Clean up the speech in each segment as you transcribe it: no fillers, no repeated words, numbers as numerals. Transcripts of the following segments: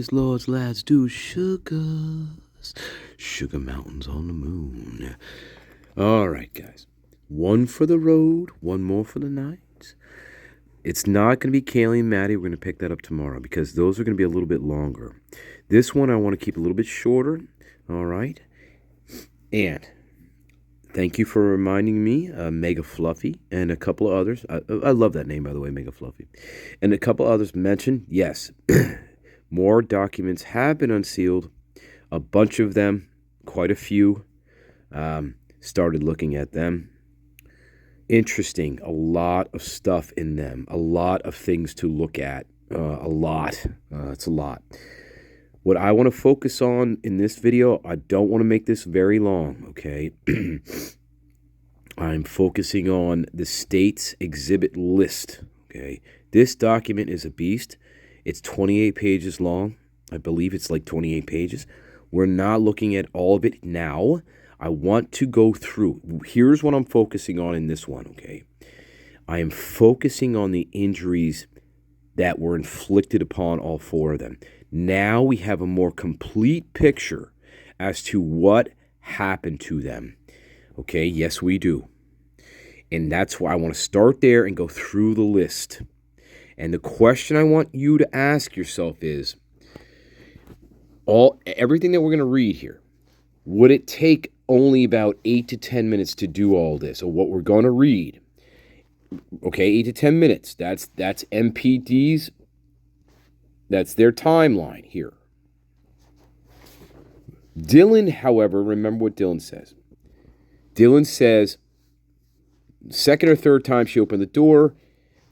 Boys, lords, lads, do sugars. Sugar mountains on the moon. All right, guys. One for the road, one more for the night. It's not going to be Kaylee and Maddie. We're going to pick that up tomorrow because those are going to be a little bit longer. This one I want to keep a little bit shorter. All right. And thank you for reminding me, Mega Fluffy and a couple of others. I love that name, by the way, Mega Fluffy. And a couple others mentioned, yes, more documents have been unsealed. A bunch of them, quite a few, started looking at them. Interesting. A lot of stuff in them. A lot of things to look at. A lot. It's a lot. What I want to focus on in this video, I don't want to make this very long, okay? I'm focusing on the state's exhibit list, okay? This document is a beast. It's 28 pages long. I believe it's like 28 pages. We're not looking at all of it now. I want to go through. Here's what I'm focusing on in this one, okay? I am focusing on the injuries that were inflicted upon all four of them. Now we have a more complete picture as to what happened to them. Okay, yes, we do. And that's why I want to start there and go through the list. And the question I want you to ask yourself is, everything that we're going to read here, would it take only about 8 to 10 minutes to do all this, or what we're going to read? Okay, 8 to 10 minutes. That's MPD's. That's their timeline here. Dylan, however, remember what Dylan says. Dylan says, second or third time she opened the door,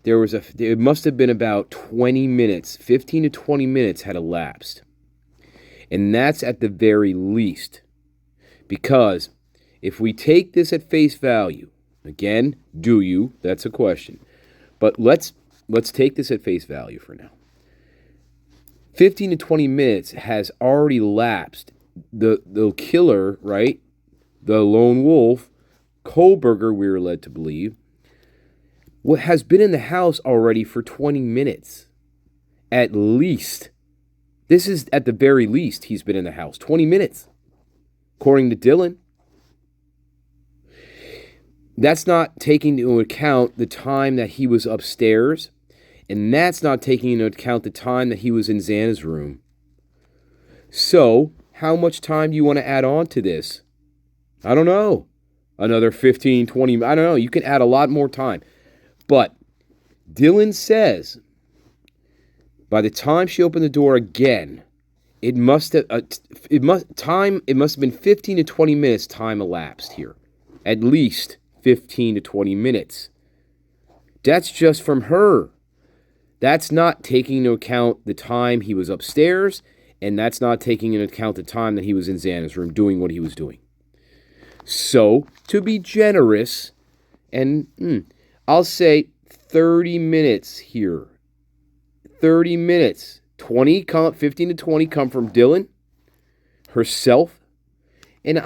it must have been about 20 minutes, 15 to 20 minutes had elapsed. And that's at the very least. Because if we take this at face value, again, do you? That's a question. But let's take this at face value for now. 15 to 20 minutes has already lapsed. The killer, right? The lone wolf, Kohlberger, we were led to believe, has been in the house already for 20 minutes. At least. This is at the very least he's been in the house. 20 minutes. According to Dylan. That's not taking into account the time that he was upstairs. And that's not taking into account the time that he was in Xana's room. So, how much time do you want to add on to this? I don't know. Another 15, 20, I don't know. You can add a lot more time. But Dylan says, by the time she opened the door again, it must have been 15 to 20 minutes time elapsed here. At least 15 to 20 minutes. That's just from her. That's not taking into account the time he was upstairs, and that's not taking into account the time that he was in Xana's room doing what he was doing. So, to be generous, and I'll say 30 minutes here. 30 minutes. 15 to 20 come from Dylan, herself, and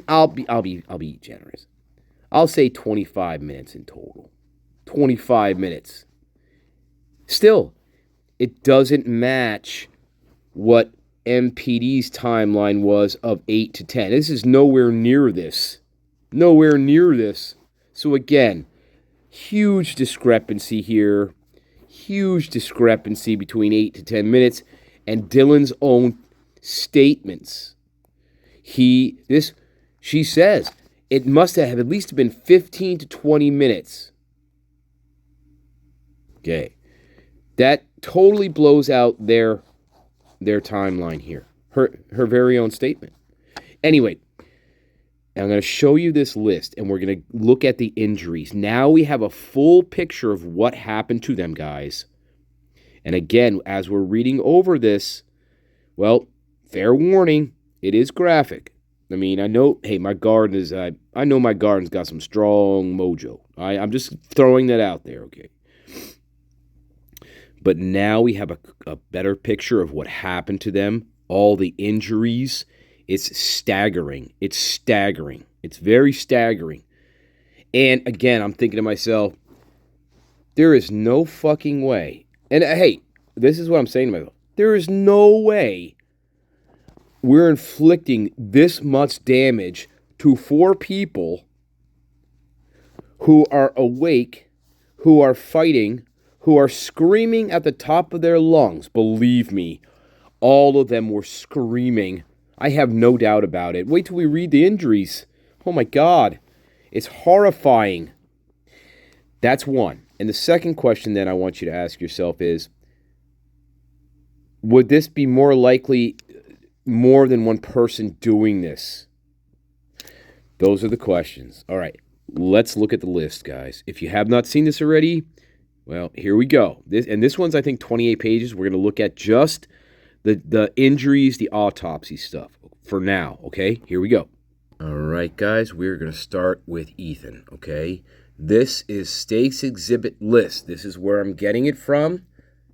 I'll be generous. I'll say 25 minutes in total. 25 minutes. Still, it doesn't match what MPD's timeline was of 8 to 10. This is nowhere near this. Nowhere near this. So again, huge discrepancy here. Huge discrepancy between 8 to 10 minutes and Dylan's own statements. She says it must have at least been 15 to 20 minutes. Okay. That totally blows out their timeline here. Her very own statement. Anyway, I'm going to show you this list, and we're going to look at the injuries. Now we have a full picture of what happened to them, guys. And again, as we're reading over this, well, fair warning, it is graphic. I mean, I know, hey, my garden is, I know my garden's got some strong mojo. I'm just throwing that out there, okay? But now we have a better picture of what happened to them, all the injuries. It's staggering. It's staggering. It's very staggering. And again, I'm thinking to myself, there is no fucking way. And hey, this is what I'm saying to myself. There is no way we're inflicting this much damage to 4 people who are awake, who are fighting, who are screaming at the top of their lungs. Believe me, all of them were screaming. I have no doubt about it. Wait till we read the injuries. Oh my God. It's horrifying. That's one. And the second question then I want you to ask yourself is, would this be more likely more than one person doing this? Those are the questions. All right, let's look at the list, guys. If you have not seen this already, well, here we go. This one's, I think, 28 pages. We're going to look at just the injuries, the autopsy stuff for now, okay? Here we go. All right, guys, we're going to start with Ethan, okay? This is State's Exhibit List. This is where I'm getting it from.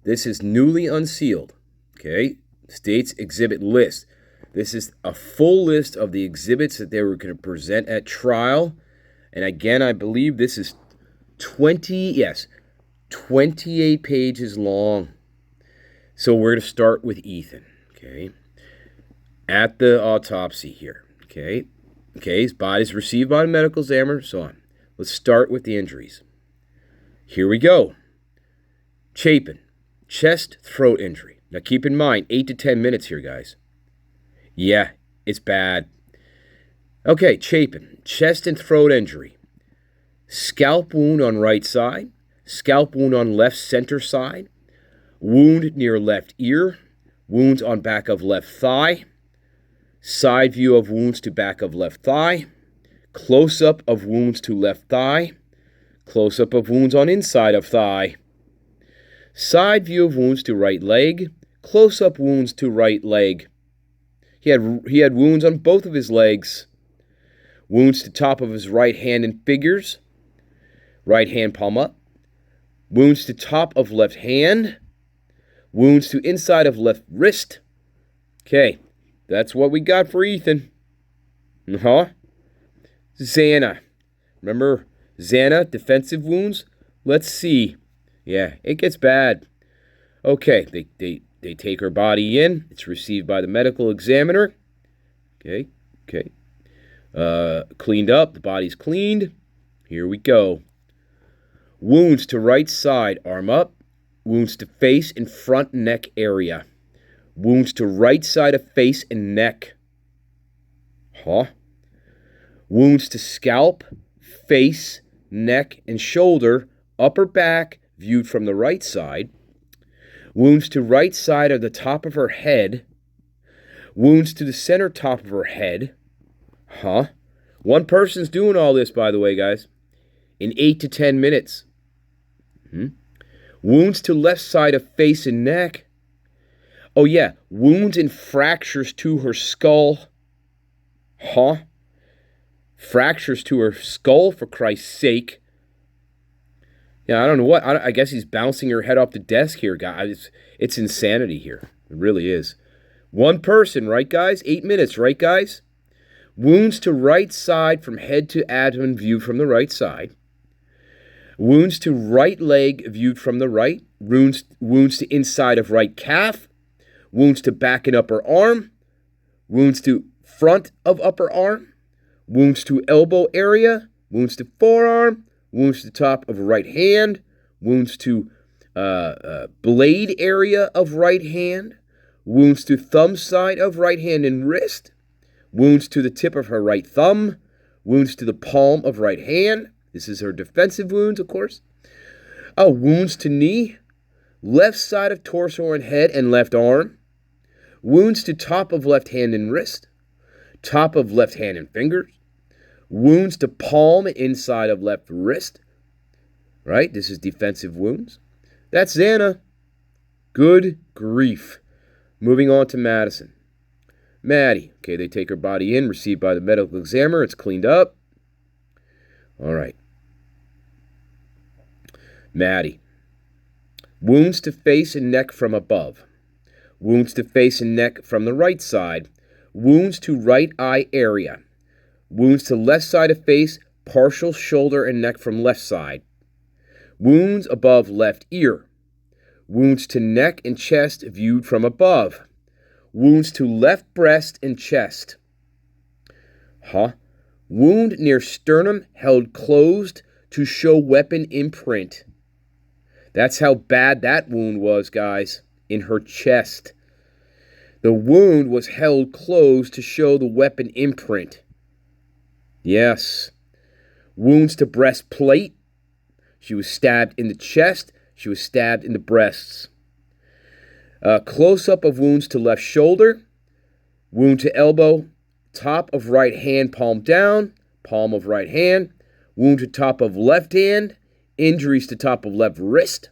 This is newly unsealed, okay? State's Exhibit List. This is a full list of the exhibits that they were going to present at trial. And again, I believe this is 28 pages long. So we're going to start with Ethan, okay? At the autopsy here, okay? Okay, his body's received by the medical examiner, so on. Let's start with the injuries. Here we go. Chapin, chest, throat injury. Now keep in mind, 8 to 10 minutes here, guys. Yeah, it's bad. Okay, Chapin, chest and throat injury. Scalp wound on right side. Scalp wound on left center side. Wound near left ear. Wounds on back of left thigh. Side view of wounds to back of left thigh. Close-up of wounds to left thigh. Close-up of wounds on inside of thigh. Side view of wounds to right leg. Close-up wounds to right leg. He had wounds on both of his legs. Wounds to top of his right hand and fingers. Right hand palm up. Wounds to top of left hand. Wounds to inside of left wrist. Okay, that's what we got for Ethan. Xana. Remember Xana, defensive wounds? Let's see. Yeah, it gets bad. Okay, they take her body in. It's received by the medical examiner. Okay. Cleaned up. The body's cleaned. Here we go. Wounds to right side, arm up. Wounds to face and front neck area. Wounds to right side of face and neck. Wounds to scalp, face, neck, and shoulder, upper back, viewed from the right side. Wounds to right side of the top of her head. Wounds to the center top of her head. One person's doing all this, by the way, guys, in 8 to 10 minutes. Wounds to left side of face and neck. Oh, yeah, wounds and fractures to her skull. Fractures to her skull, for Christ's sake. Yeah, I don't know what. I guess he's bouncing her head off the desk here, guys. It's insanity here. It really is. One person, right, guys? 8 minutes, right, guys? Wounds to right side from head to abdomen viewed from the right side. Wounds to right leg viewed from the right. Wounds to inside of right calf. Wounds to back and upper arm. Wounds to front of upper arm. Wounds to elbow area. Wounds to forearm. Wounds to top of right hand. Wounds to blade area of right hand. Wounds to thumb side of right hand and wrist. Wounds to the tip of her right thumb. Wounds to the palm of right hand. This is her defensive wounds, of course. Wounds to knee. Left side of torso and head and left arm. Wounds to top of left hand and wrist. Top of left hand and fingers. Wounds to palm and inside of left wrist. Right? This is defensive wounds. That's Xana. Good grief. Moving on to Madison. Maddie. Okay, they take her body in, received by the medical examiner. It's cleaned up. All right. Maddie. Wounds to face and neck from above. Wounds to face and neck from the right side. Wounds to right eye area. Wounds to left side of face, partial shoulder and neck from left side. Wounds above left ear. Wounds to neck and chest viewed from above. Wounds to left breast and chest. Wound near sternum held closed to show weapon imprint. That's how bad that wound was, guys. In her chest. The wound was held closed to show the weapon imprint. Yes. Wounds to breastplate. She was stabbed in the chest. She was stabbed in the breasts. Close-up of wounds to left shoulder. Wound to elbow. Top of right hand, palm down. Palm of right hand. Wound to top of left hand. Injuries to top of left wrist.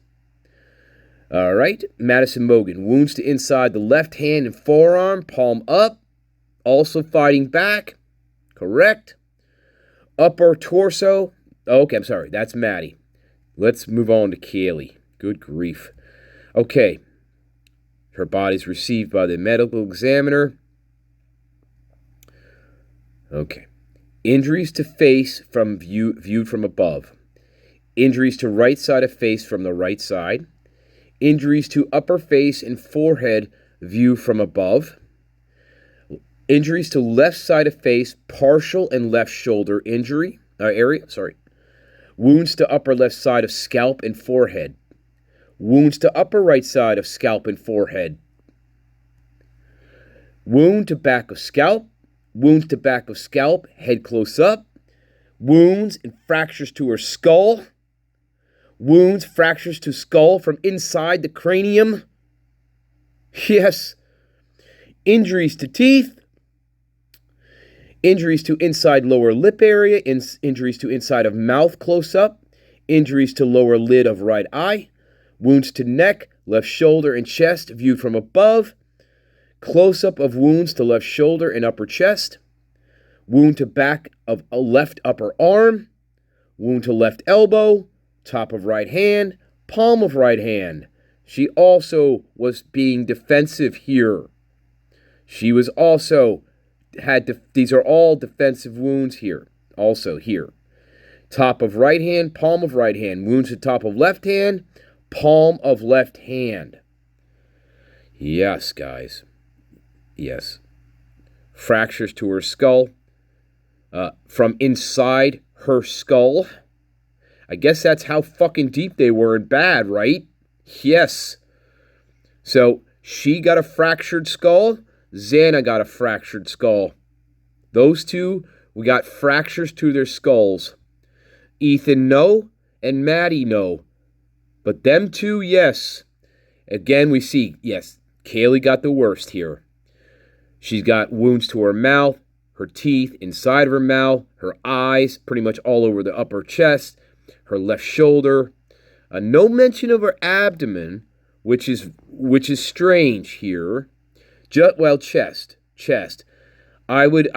All right. Madison Mogan. Wounds to inside the left hand and forearm. Palm up. Also fighting back. Correct. Upper torso. Okay, I'm sorry. That's Maddie. Let's move on to Kaylee. Good grief. Okay. Her body's received by the medical examiner. Okay. Injuries to face from viewed from above. Injuries to right side of face from the right side. Injuries to upper face and forehead viewed from above. Injuries to left side of face, partial and left shoulder injury area. Wounds to upper left side of scalp and forehead. Wounds to upper right side of scalp and forehead. Wound to back of scalp. Wounds to back of scalp, head close up. Wounds and fractures to her skull. Wounds, fractures to skull from inside the cranium. Yes. Injuries to teeth. Injuries to inside lower lip area. Injuries to inside of mouth close up. Injuries to lower lid of right eye. Wounds to neck, left shoulder, and chest viewed from above. Close-up of wounds to left shoulder and upper chest. Wound to back of a left upper arm. Wound to left elbow. Top of right hand. Palm of right hand. She also was being defensive here. She was also these are all defensive wounds here. Also here. Top of right hand. Palm of right hand. Wounds to top of left hand. Palm of left hand. Yes, guys. Yes. Fractures to her skull. From inside her skull. I guess that's how fucking deep they were and bad, right? Yes. So, she got a fractured skull. Xana got a fractured skull. Those two, we got fractures to their skulls. Ethan, no. And Maddie, no. But them two, yes. Again, we see, yes, Kaylee got the worst here. She's got wounds to her mouth, her teeth, inside of her mouth, her eyes, pretty much all over the upper chest, her left shoulder. No mention of her abdomen, which is strange here. Chest. I would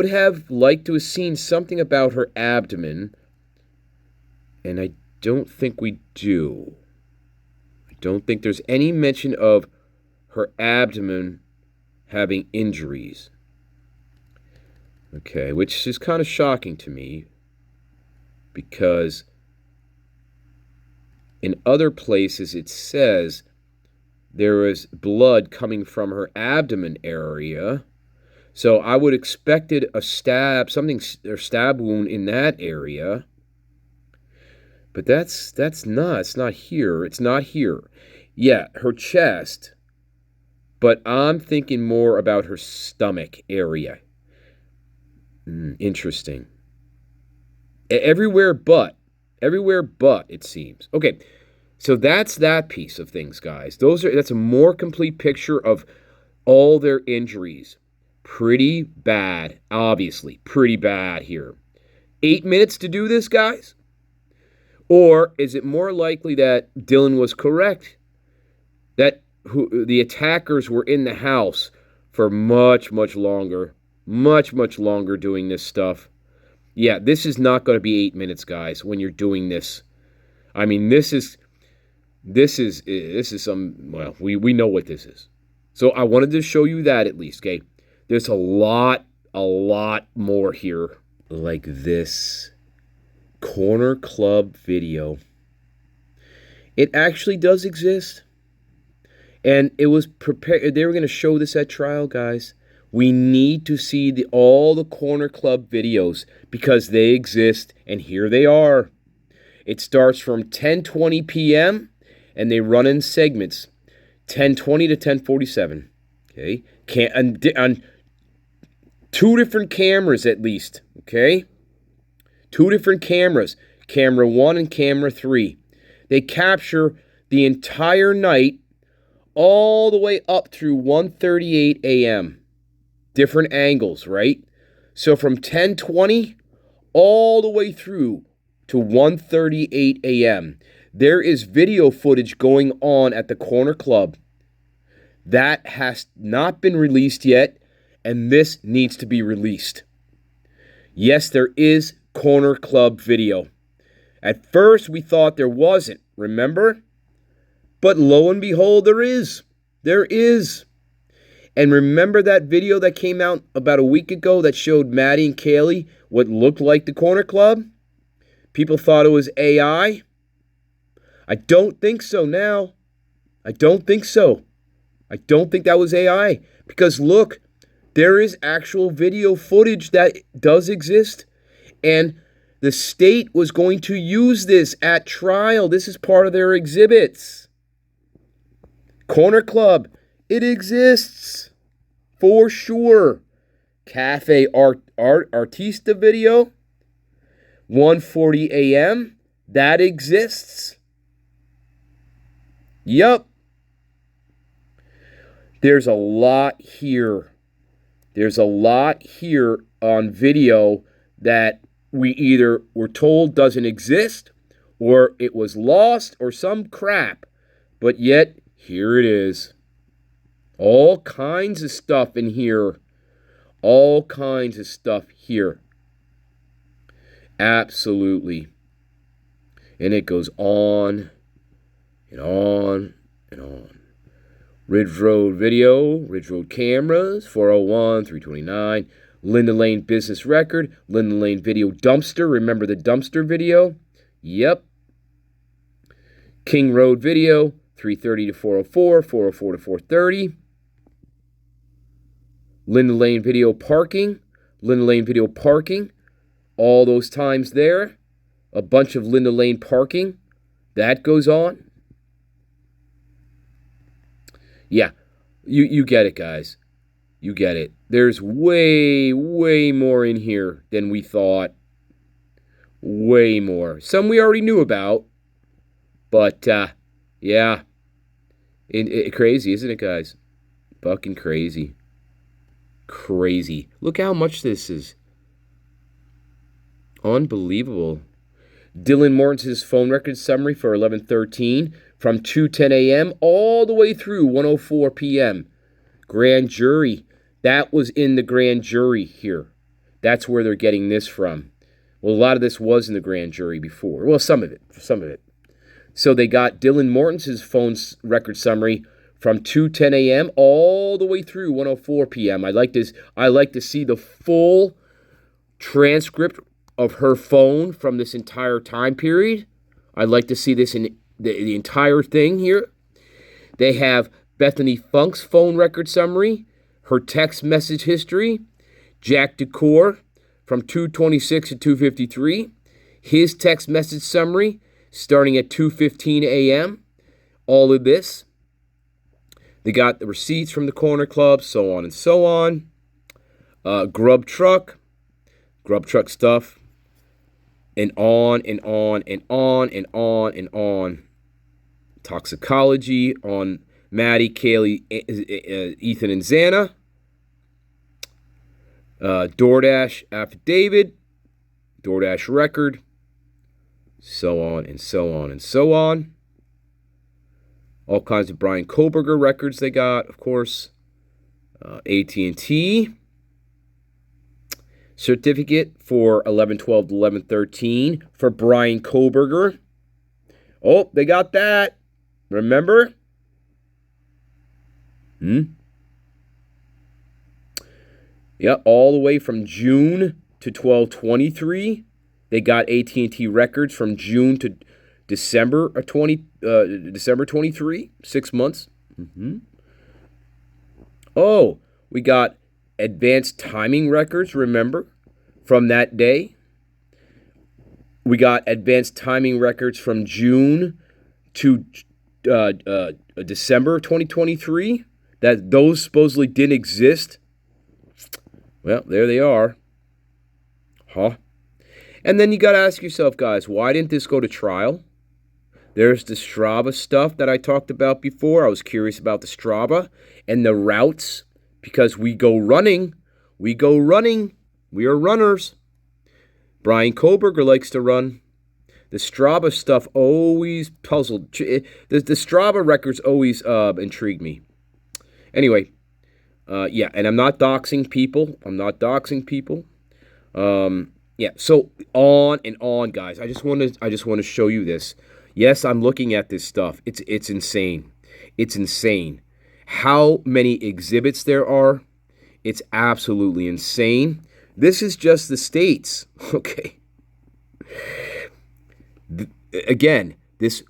have liked to have seen something about her abdomen, and I don't think we do. I don't think there's any mention of her abdomen having injuries. Okay, which is kind of shocking to me because in other places it says there is blood coming from her abdomen area. So I would expected a stab wound in that area. But it's not here. It's not here. Yeah, her chest. But I'm thinking more about her stomach area. Interesting. Everywhere but, it seems. Okay, so that's that piece of things, guys. That's a more complete picture of all their injuries. Pretty bad, obviously. Pretty bad here. 8 minutes to do this, guys? Or is it more likely that Dylan was correct? That the attackers were in the house for much, much longer. Much, much longer doing this stuff. Yeah, this is not going to be 8 minutes, guys, when you're doing this. I mean, this is some, well, we know what this is. So I wanted to show you that at least, okay? There's a lot more here. Like this Corner Club video. It actually does exist. And it was prepared. They were going to show this at trial, guys. We need to see all the Corner Club videos because they exist, and here they are. It starts from 10:20 p.m. and they run in segments, 10:20 to 10:47. Okay, on 2 different cameras at least. Okay, 2 different cameras, camera 1 and camera 3. They capture the entire night, all the way up through 1:38 a.m. Different angles, right? So from 10:20 all the way through to 1:38 a.m. there is video footage going on at the Corner Club that has not been released yet, and this needs to be released. Yes, there is Corner Club video. At first we thought there wasn't, remember? But lo and behold, there is. There is. And remember that video that came out about a week ago that showed Maddie and Kaylee what looked like the Corner Club? People thought it was AI. I don't think so now. I don't think so. I don't think that was AI. Because look, there is actual video footage that does exist. And the state was going to use this at trial. This is part of their exhibits. Corner Club, it exists. For sure. Cafe Artista video, 1:40 a.m. That exists. Yup. There's a lot here. There's a lot here on video that we either were told doesn't exist, or it was lost, or some crap. But yet, here it is. All kinds of stuff in here. All kinds of stuff here. Absolutely. And it goes on and on and on. Ridge Road video, Ridge Road cameras, 401, 329. Linda Lane business record, Linda Lane video dumpster. Remember the dumpster video? Yep. King Road video, 330 to 404, 404 to 430. Linda Lane video parking, Linda Lane video parking. All those times there. A bunch of Linda Lane parking. That goes on. Yeah, you get it, guys. You get it. There's way, way more in here than we thought. Way more. Some we already knew about. But, yeah. Crazy, isn't it, guys? Fucking crazy. Crazy. Look how much this is. Unbelievable. Dylan Morton's phone record summary for 11:13 from 2:10 a.m. all the way through 1:04 p.m. Grand jury. That was in the grand jury here. That's where they're getting this from. Well, a lot of this was in the grand jury before. Well, some of it. So they got Dylan Morton's phone record summary from 2:10 a.m. all the way through 1:04 p.m. I like to see the full transcript of her phone from this entire time period. I'd like to see this in the entire thing here. They have Bethany Funk's phone record summary, her text message history, Jack Decor from 2:26 to 2:53, his text message summary starting at 2:15 a.m. All of this. They got the receipts from the Corner Club, so on and so on. Grub truck stuff, and on and on and on and on and on. Toxicology on Maddie, Kaylee, Ethan, and Xana. DoorDash affidavit, DoorDash record, so on and so on and so on. All kinds of Brian Koberger records they got, of course. AT&T certificate for 11/12 to 11/13 for Brian Koberger. Oh, they got that. Remember? Yeah, all the way from June to 12/23. They got AT&T records from June to December 23, 6 months. Oh, we got advanced timing records, remember, from that day. We got advanced timing records from June to December 2023. That those supposedly didn't exist. Well, there they are. Huh? And then you got to ask yourself, guys, why didn't this go to trial? There's the Strava stuff that I talked about before. I was curious about the Strava and the routes because we go running. We go running. We are runners. Brian Koberger likes to run. The Strava stuff always puzzled. The Strava records always intrigued me. Anyway, yeah, and I'm not doxing people. Yeah, so on and on, guys. I just want to show you this. Yes, I'm looking at this stuff. It's insane. It's insane. How many exhibits there are? It's absolutely insane. This is just the states. Okay. Again,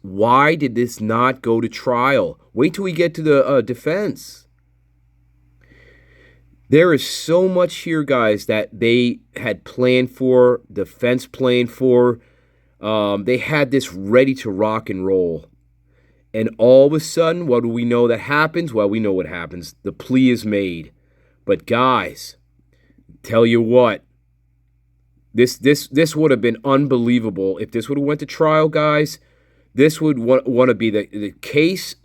why did this not go to trial? Wait till we get to the defense. There is so much here, guys, that they had planned for, defense planned for. They had this ready to rock and roll. And all of a sudden, what do we know that happens? Well, we know what happens. The plea is made. But guys, tell you what, this would have been unbelievable. If this would have went to trial, guys, this would want to be the case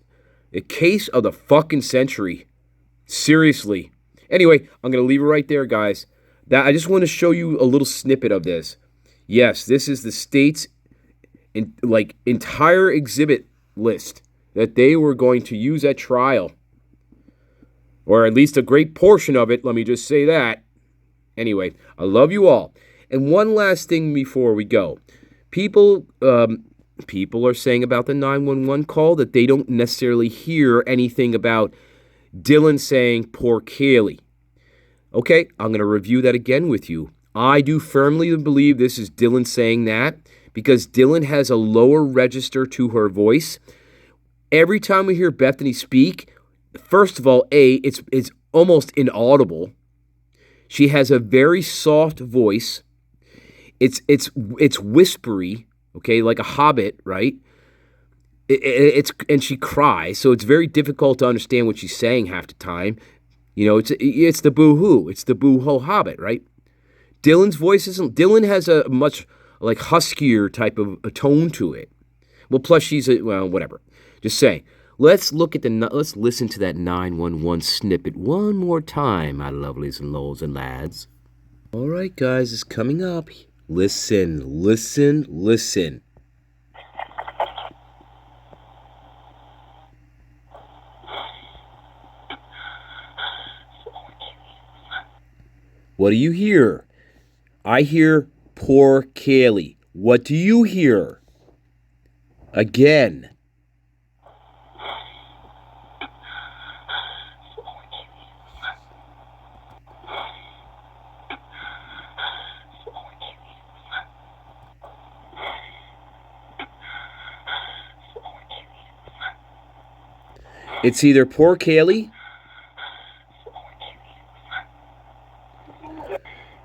of the fucking century. Seriously. Anyway, I'm going to leave it right there, guys. I just want to show you a little snippet of this. Yes, this is the state's entire exhibit list that they were going to use at trial. Or at least a great portion of it, let me just say that. Anyway, I love you all. And one last thing before we go. People are saying about the 911 call that they don't necessarily hear anything about Dylan saying, poor Kaylee. Okay, I'm going to review that again with you. I do firmly believe this is Dylan saying that because Dylan has a lower register to her voice. Every time we hear Bethany speak, first of all, it's almost inaudible. She has a very soft voice. It's whispery, okay, like a hobbit, right? And she cries, so it's very difficult to understand what she's saying half the time. You know, it's the boo-hoo. It's the boo-ho hobbit, right? Dylan's voice isn't. Dylan has a much like huskier type of a tone to it. Well, plus she's whatever. Just saying. Let's listen to that 911 snippet one more time, my lovelies and lolls and lads. All right, guys, it's coming up. Listen. What do you hear? I hear poor Kaylee. What do you hear? Again. It's either poor Kaylee.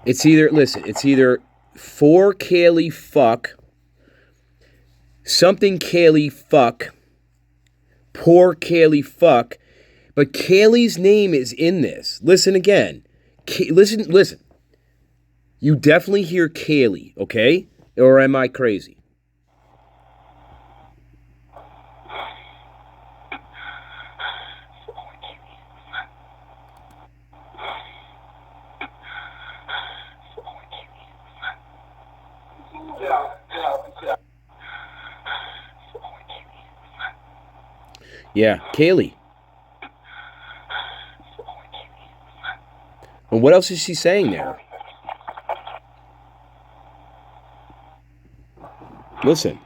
It's either for Kaylee fuck, something Kaylee fuck, poor Kaylee fuck, but Kaylee's name is in this. Listen again. Listen. You definitely hear Kaylee, okay? Or am I crazy? Yeah, Kaylee. And what else is she saying there? Listen.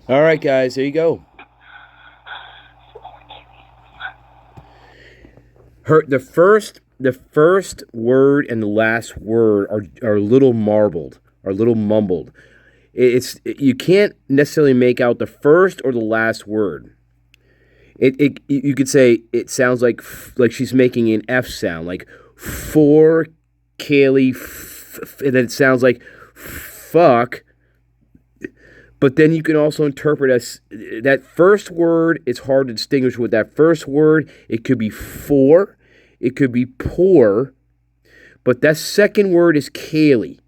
All right, guys, there you go. The first word and the last word are a little marbled, are a little mumbled. You can't necessarily make out the first or the last word. You could say it sounds like she's making an F sound, like for Kaylee, and then it sounds like fuck. But then you can also interpret as that first word. It's hard to distinguish with that first word. It could be for, it could be poor, but that second word is Kaylee.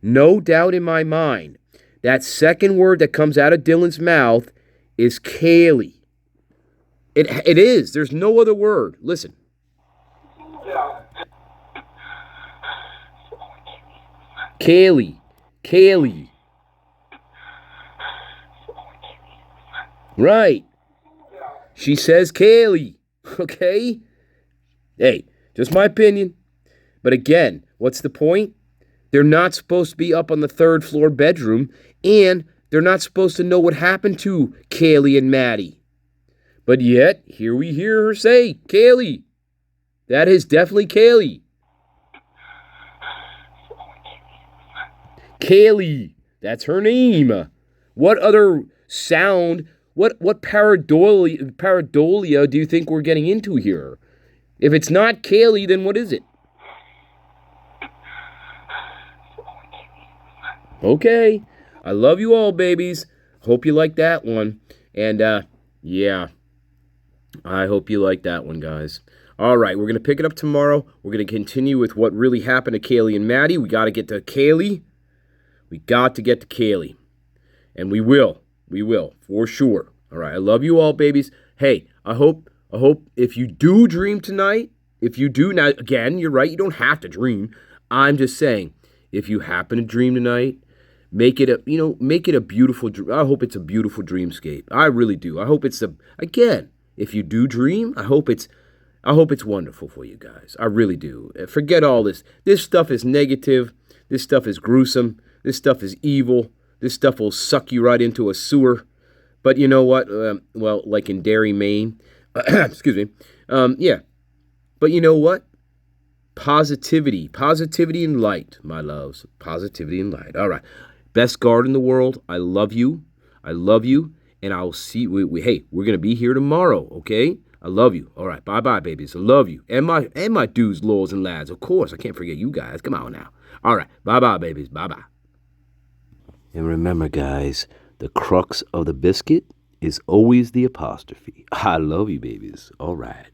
No doubt in my mind, that second word that comes out of Dylan's mouth is Kaylee. It is. There's no other word. Listen. Kaylee. Kaylee. Right. She says Kaylee. Okay? Hey, just my opinion. But again, what's the point? They're not supposed to be up on the third floor bedroom, and they're not supposed to know what happened to Kaylee and Maddie. But yet, here we hear her say, Kaylee. That is definitely Kaylee. Kaylee. That's her name. What other sound, what pareidolia do you think we're getting into here? If it's not Kaylee, then what is it? Okay. I love you all, babies. Hope you like that one. And, yeah. I hope you like that one, guys. All right, we're going to pick it up tomorrow. We're going to continue with what really happened to Kaylee and Maddie. We got to get to Kaylee. We got to get to Kaylee. And we will. We will, for sure. All right, I love you all, babies. Hey, I hope if you do dream tonight, if you do, now, again, you're right, you don't have to dream. I'm just saying, if you happen to dream tonight, make it a beautiful dream. I hope it's a beautiful dreamscape. I really do. I hope again, if you do dream, I hope it's wonderful for you guys. I really do. Forget all this. This stuff is negative. This stuff is gruesome. This stuff is evil. This stuff will suck you right into a sewer. But you know what? Well, like in Derry, Maine. Excuse me. Yeah. But you know what? Positivity. Positivity and light, my loves. Positivity and light. All right. Best guard in the world. I love you. I love you. And I'll see you. Hey, we're going to be here tomorrow, okay? I love you. All right, bye-bye, babies. I love you. And my dudes, lords, and lads. Of course, I can't forget you guys. Come on now. All right, bye-bye, babies. Bye-bye. And remember, guys, the crux of the biscuit is always the apostrophe. I love you, babies. All right.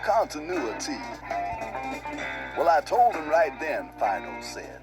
Continuity. Well, I told him right then, Fido said.